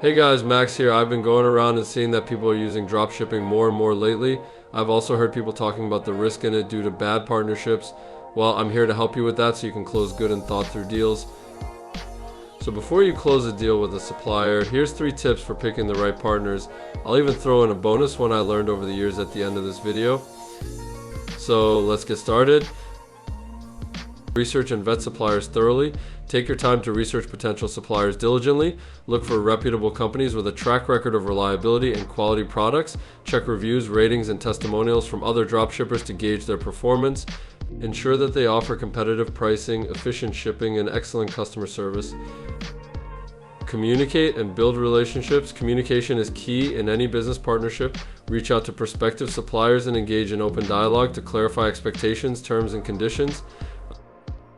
Hey guys, Max here. I've been going around and seeing that people are using dropshipping more and more lately. I've also heard people talking about the risk in it due to bad partnerships. Well, I'm here to help you with that so you can close good and thought through deals. So before you close a deal with a supplier, here's 3 tips for picking the right partners. I'll even throw in a bonus one I learned over the years at the end of this video. So let's get started. Research and vet suppliers thoroughly. Take your time to research potential suppliers diligently. Look for reputable companies with a track record of reliability and quality products. Check reviews, ratings, and testimonials from other dropshippers to gauge their performance. Ensure that they offer competitive pricing, efficient shipping, and excellent customer service. Communicate and build relationships. Communication is key in any business partnership. Reach out to prospective suppliers and engage in open dialogue to clarify expectations, terms, and conditions.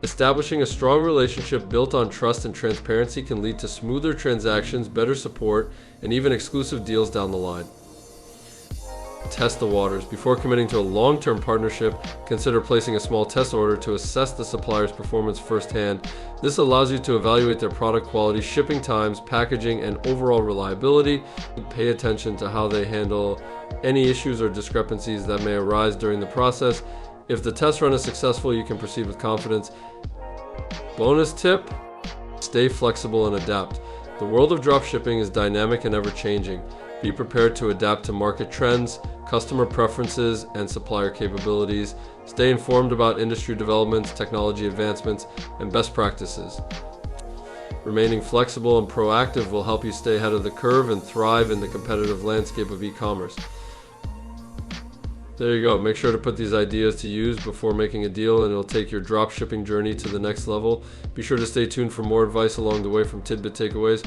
Establishing a strong relationship built on trust and transparency can lead to smoother transactions, better support, and even exclusive deals down the line. Test the waters. Before committing to a long-term partnership, consider placing a small test order to assess the supplier's performance firsthand. This allows you to evaluate their product quality, shipping times, packaging, and overall reliability. Pay attention to how they handle any issues or discrepancies that may arise during the process. If the test run is successful, you can proceed with confidence. Bonus tip: stay flexible and adapt. The world of dropshipping is dynamic and ever-changing. Be prepared to adapt to market trends, customer preferences, and supplier capabilities. Stay informed about industry developments, technology advancements, and best practices. Remaining flexible and proactive will help you stay ahead of the curve and thrive in the competitive landscape of e-commerce. There you go. Make sure to put these ideas to use before making a deal, and it'll take your dropshipping journey to the next level. Be sure to stay tuned for more advice along the way from Tidbit Takeaways.